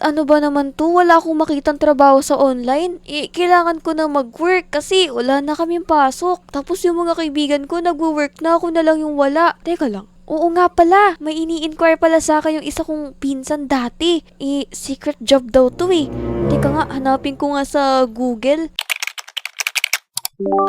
ano ba naman 'to, wala akong makitang trabaho sa online. Kailangan ko na mag-work kasi wala na kaming pasok. Tapos yung mga kaibigan ko nagwo-work na, ako na lang yung wala. Teka lang. Oo nga pala, may ini-inquire pala sa akin yung isa kong pinsan dati. Secret job daw 'to eh. Teka nga, hanapin ko nga sa Google.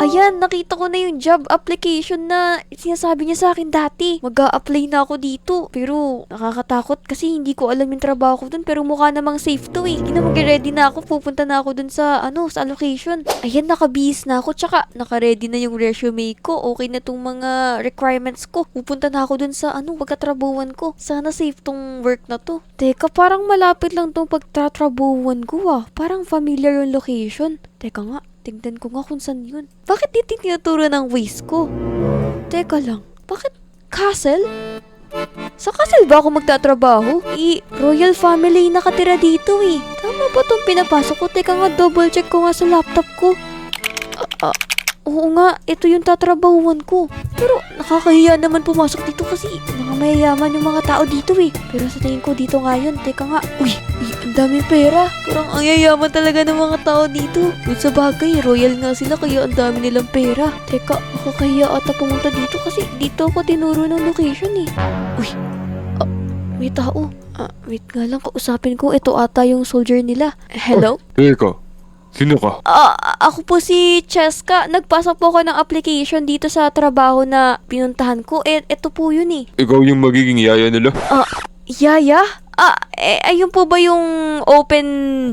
Ayan, nakita ko na yung job application na sinasabi niya sa akin dati. Mag-a-apply na ako dito. Pero nakakatakot kasi hindi ko alam yung trabaho ko dun. Pero mukha namang safe to eh. Hindi na mag-ready na ako. Pupunta na ako dun sa sa location. Ayan, nakabihis na ako. Tsaka naka-ready na yung resume ko. Okay na tong mga requirements ko. Pupunta na ako dun sa pagkatrabuhan ko. Sana safe tong work na to. Teka, parang malapit lang tong pagtatrabuhan ko ah. Parang familiar yung location. Teka nga. Tignan ko nga kung saan yun. Bakit di tinuturo ng Waze ko? Teka lang. Bakit castle? Sa castle ba ako magtatrabaho? Royal family nakatira dito eh. Tama ba itong pinapasok ko? Teka nga, double check ko nga sa laptop ko. Oo nga, ito yung tatrabahuan ko. Pero nakakahiya naman pumasok dito kasi mga mayayaman yung mga tao dito eh. Pero sa tingin ko dito nga yun. Teka nga, ang daming pera. Parang ang yayaman talaga ng mga tao dito. Yun sa bagay, royal nga sila kaya ang dami nilang pera. Teka, nakakahiya ata pumunta dito kasi dito ako tinuro ng location eh. May tao. Wait nga lang, kausapin ko. Ito ata yung soldier nila. Hello? Teka, sino ka? Ako po si Cheska. Nagpasa po ako ng application dito sa trabaho na pinuntahan ko. Ito po yun eh. Ikaw yung magiging yaya nila? Yaya? Ayun po ba yung open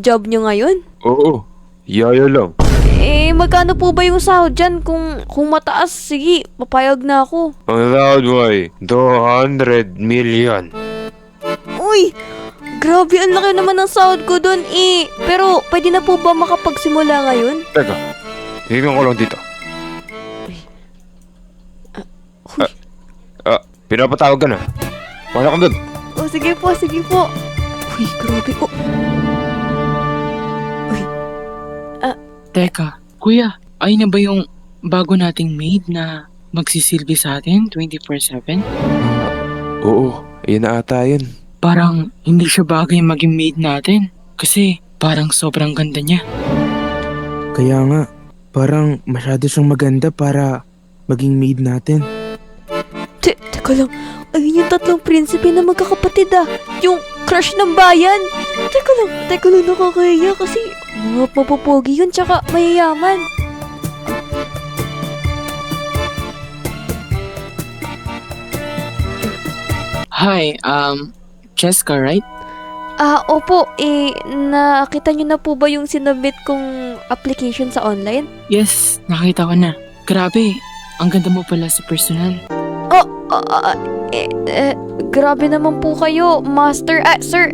job nyo ngayon? Oo, yaya lang. Magkano po ba yung sahod dyan? Kung mataas, sige, papayag na ako. Ang sahod mo ay 200 million. Uy! Grabe, ang laki naman ng sahod ko dun eh. Pero, pwede na po ba makapagsimula ngayon? Teka, tingnan ko lang dito. Huy. Pinapatawag ka na. Wala kang doon. Sige po, sige po. Uy, grabe. Teka, kuya, ay na ba yung bago nating maid na magsisilbi sa atin 24/7? Oo, ayun na ata yun. Parang hindi siya bagay maging maid natin kasi parang sobrang ganda niya. Kaya nga, parang masyado siyang maganda para maging maid natin. Teka lang. Ayun yung tatlong prinsipe na magkakapatid ah. Yung crush ng bayan. Teka lang, nakakahiya kasi mga papopogi yun tsaka mayayaman. Hi, Cheska, right? Opo, nakita niyo na po ba yung sinubmit kong application sa online? Yes, nakita ko na. Grabe, ang ganda mo pala sa personal. Grabe naman po kayo, master. Sir,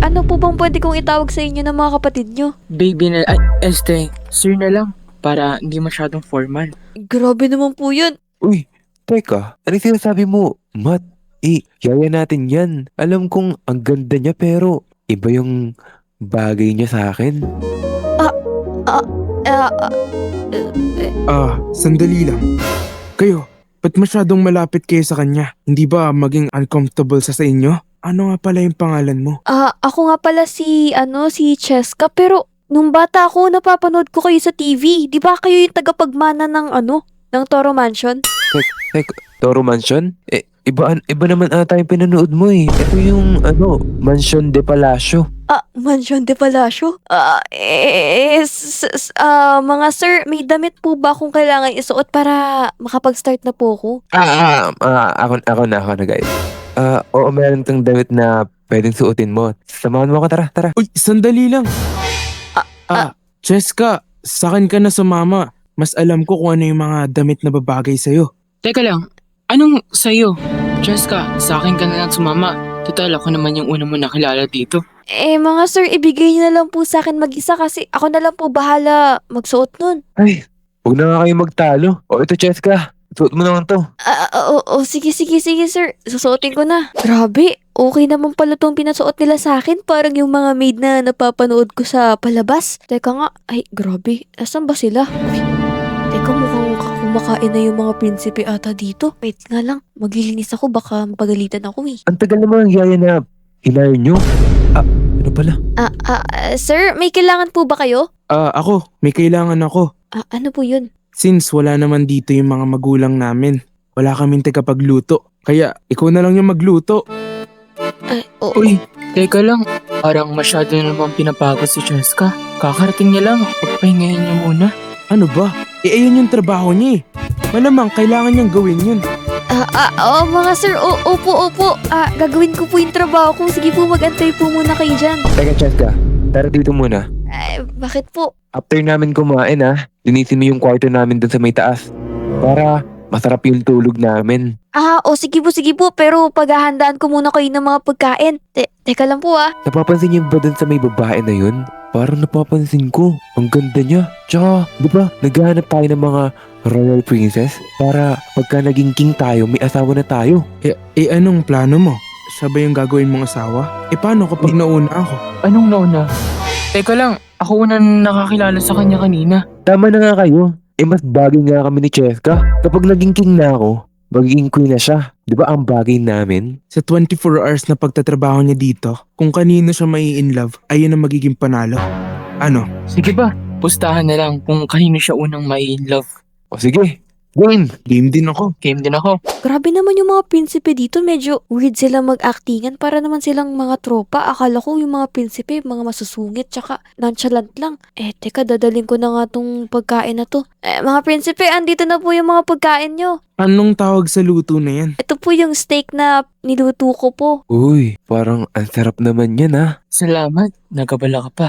ano po bang pwede kong itawag sa inyo ng mga kapatid nyo? Baby na, sir na lang para hindi masyadong formal. Grabe naman po yun. Uy, teka, ano sinasabi mo? Matt, yaya natin yan. Alam kong ang ganda niya pero iba yung bagay niya sa akin. Sandali lang. Kayo, ba't masyadong malapit kayo sa kanya? Hindi ba maging uncomfortable sa inyo? Ano nga pala yung pangalan mo? Ako nga pala si Cheska, pero nung bata ako, napapanood ko kayo sa TV. Di ba kayo yung tagapagmana ng Toro Mansion? Toro Mansion? Iba naman ata yung pinanood mo eh. Ito yung Mansion de Palacio. Mansion de Palacio? Mga sir, may damit po ba akong kailangan isuot para makapag-start na po ako? Ako na guys. Oo, meron tong damit na pwedeng suotin mo. Samahan mo ako, tara. Uy, sandali lang. Cheska, sa akin ka na sumama. Mas alam ko kung ano yung mga damit na babagay sa'yo. Teka lang, anong sa'yo? Cheska, sa akin ka na lang sumama. Total, ako naman yung una mo nakilala dito. Mga sir, ibigay niyo na lang po sa akin mag-isa kasi ako na lang po bahala magsuot nun. Ay, huwag na nga kayo magtalo. O ito, Cheska. Suot mo naman to. Sige sir. Susuotin ko na. Grabe, okay naman pala tong pinasuot nila sa akin. Parang yung mga maid na napapanood ko sa palabas. Teka nga, ay grabe, asan ba sila? Uy, teka, mukhang kumakain na yung mga prinsipe ata dito. Wait nga lang, maglilinis ako, baka mapagalitan ako eh. Ang tagal naman ang yaya na hinire nyo. Ano pala? Sir, may kailangan po ba kayo? Ako, may kailangan ako. Ano po yun? Since wala naman dito yung mga magulang namin, wala kaming tagapagluto. Kaya ikaw na lang yung magluto. Oo. Uy, teka lang. Parang masyado na naman pinapagod si Cheska. Kakarating niya lang. Pagpahingayin niya muna. Ano ba? Ayun yung trabaho niya eh. Malamang kailangan niyang gawin yun. Mga sir, opo. Gagawin ko po yung trabaho ko. Sige po, mag-antay po muna kayo dyan. Teka, Cheska. Tara dito muna. Bakit po? After namin kumain linisin mo yung kwarto namin dun sa may taas. Para masarap yung tulog namin. Sige po, pero paghahandaan ko muna kayo ng mga pagkain. Teka lang po Napapansin niyo ba dun sa may babae na yun? Parang napapansin ko. Ang ganda niya. Tsaka, di ba, naghahanap tayo ng mga royal princess para pagka naging king tayo, may asawa na tayo. Anong plano mo? Siya ba yung gagawin mong asawa? Paano kapag nauna ako? Anong nauna? Teka lang. Ako una nakakilala sa kanya kanina. Tama na nga kayo. Mas bagay nga kami ni Cheska. Kapag naging king na ako, magiging queen na siya. Di ba ang bagay namin? Sa 24 hours na pagtatrabaho niya dito, kung kanino siya may in love, ayun ang magiging panalo. Ano? Sige ba? Pustahan na lang kung kanino siya unang may in love. O sige, game! Game din ako. Game din ako. Grabe naman yung mga prinsipe dito. Medyo weird sila mag-actingan. Para naman silang mga tropa. Akala ko yung mga prinsipe, mga masusungit, tsaka nonchalant lang. Teka, dadaling ko na nga tong pagkain na to. Mga prinsipe, andito na po yung mga pagkain nyo. Anong tawag sa luto na yan? Ito po yung steak na niluto ko po. Uy, parang ang sarap naman yan Salamat. Nagabala ka pa.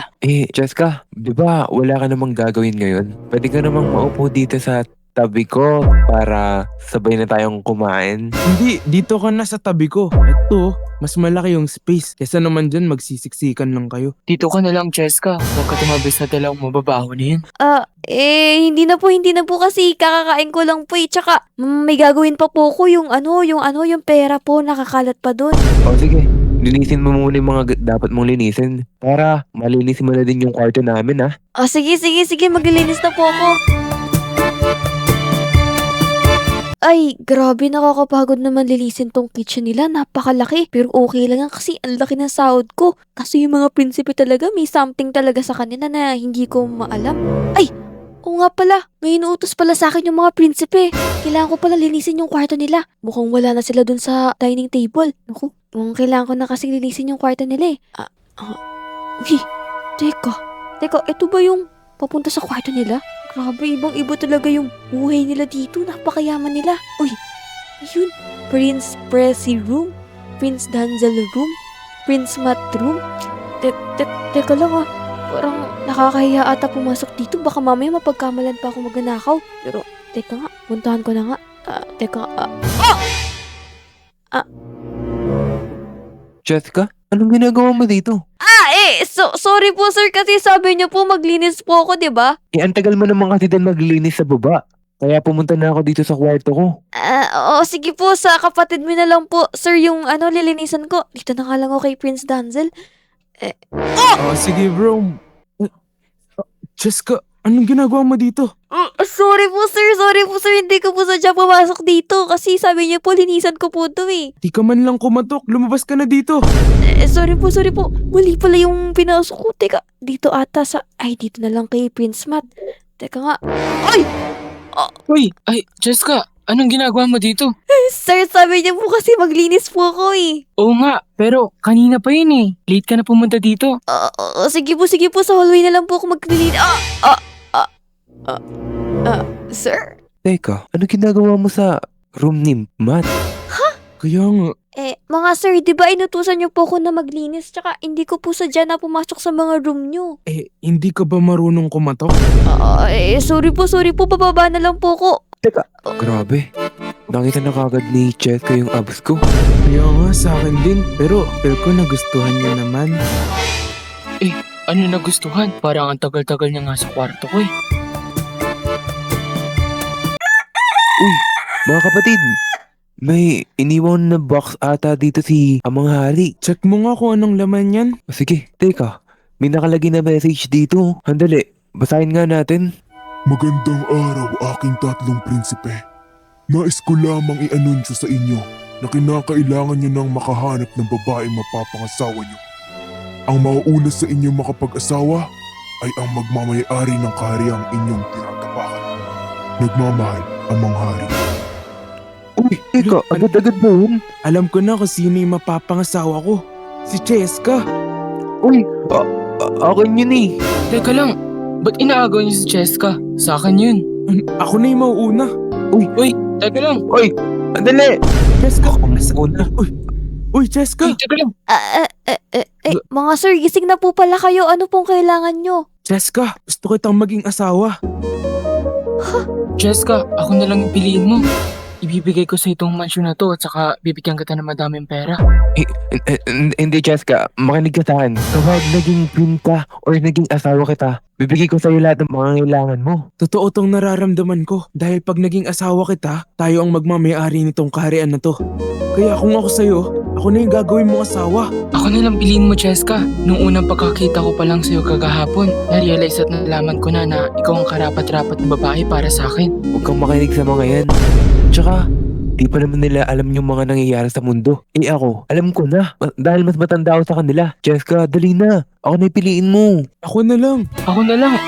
Cheska, di ba wala ka namang gagawin ngayon? Pwede ka namang maupo dito sa tabi ko para sabay na tayong kumain. Hindi, dito ka na sa tabi ko. Ito, mas malaki yung space. Kesa naman dyan, magsisiksikan lang kayo. Dito ka na lang, Cheska. Huwag ka tumabis na dalawang mababaho na yun. Hindi na po kasi kakakain ko lang po Tsaka, may gagawin pa po ko yung pera po, nakakalat pa dun. O sige, linisin mo muna yung mga dapat mong linisin para malinis mo na din yung kwarto namin Sige, maglilinis na po ako. Ay, grabe, nakakapagod naman linisin tong kitchen nila. Napakalaki. Pero okay lang yan kasi ang laki ng sahod ko. Kasi yung mga prinsipe talaga, may something talaga sa kanila na hindi ko maalam. Ay! Oo nga pala, may inuutos pala sa akin yung mga prinsipe. Kailangan ko pala linisin yung kwarto nila. Mukhang wala na sila dun sa dining table. Naku, mukhang kailangan ko na kasi linisin yung kwarto nila Uy, teka, ito ba yung papunta sa kwarto nila? Grabe, ibang-iba talaga yung buhay nila dito. Napakayaman nila. Uy, yun. Prince Pressy Room, Prince Danzel Room, Prince Matt Room. Teka lang Parang nakakahiya ata pumasok dito. Baka mamaya mapagkamalan pa ako magnanakaw. Pero, teka nga. Puntahan ko na nga. Cheska, anong ginagawa mo dito? Sorry po sir kasi sabi niyo po maglinis po ako, di ba? Ang tagal mo naman kasi din maglinis sa baba. Kaya pumunta na ako dito sa kwarto ko. Sige po, sa kapatid mo na lang po. Sir, yung lilinisan ko. Dito na nga lang ako kay Prince Danzel. Sige bro. Cheska, anong ginagawa mo dito? Sorry po sir. Hindi ko po sadya pumasok dito. Kasi sabi niyo po, linisan ko po ito Di ka man lang kumatok, lumabas ka na dito. Sorry po. Mali pala yung pinasok ko. Teka, dito ata dito na lang kay Prince Matt. Teka nga. Uy, Cheska. Anong ginagawa mo dito? Sir, sabi niyo po kasi maglinis po ako Oo nga, pero kanina pa yun Late ka na pumunta dito. Sige po. Sa hallway na lang po ako maglinis. Sir? Teka, ano ginagawa mo sa room ni Matt? Kaya nga, Mga sir, di ba inutusan niyo po ako na maglinis? Tsaka hindi ko po sadya na pumasok sa mga room niyo. hindi ka ba marunong kumatok? Sorry po. Bababa na lang po ako. Teka, grabe. Nakita na kagad ni Cheska yung abs ko. Kaya nga sa akin din, pero feel ko nagustuhan niya naman. Ano nagustuhan? Parang ang tagal-tagal niya nga sa kwarto ko Uy, mga kapatid. May iniwan na box ata dito si Amang Hari. Check mo nga kung anong laman yan. Sige, teka. May nakalagay na message dito. Handali, basahin nga natin. Magandang araw, aking tatlong prinsipe. Nais ko lamang i-anunsyo sa inyo na kinakailangan nyo nang makahanap ng babaeng mapapangasawa nyo. Ang mauuna sa inyong makapag-asawa ay ang magmamayari ng kahariang inyong tinatapakan. Nagmamahal ang mga hari. Uy, ika, agad-agad ba yun? Alam ko na kung sino yung mapapangasawa ko. Si Cheska. Uy, akin yun eh. Teka lang, ba't inaagaw niyo si Cheska? Sa akin yun. Ako na yung mauuna. Uy, teka lang. Uy, andali. Cheska. Ako muna. Uy, Cheska. Uy, teka lang. Mga sir, gising na po pala kayo. Ano pong kailangan nyo? Cheska, gusto kitang maging asawa. Cheska, ako na lang yung piliin mo. Ibibigay ko sa itong mansyon na to at saka bibigyan kita ng madaming pera. Hindi, Cheska. Makinig ka sa akin. Kapag naging queen ka or naging asawa kita, bibigay ko sa'yo lahat ng mga kailangan mo. Totoo tong nararamdaman ko dahil pag naging asawa kita, tayo ang magmamayari nitong kaharian na to. Kaya kung ako sa'yo, ako na yung gagawin mong asawa. Ako na lang piliin mo, Cheska. Nung unang pagkakita ko pa lang sa'yo kagahapon, na-realize at nalaman ko na ikaw ang karapat-rapat na babae para sa akin. Huwag kang makinig sa mga yan. Tsaka, di pa naman nila alam yung mga nangyayari sa mundo. Eh ako, alam ko na. Dahil mas matanda ako sa kanila. Cheska, dali na. Ako na yung piliin mo. Ako na lang. Ako na lang.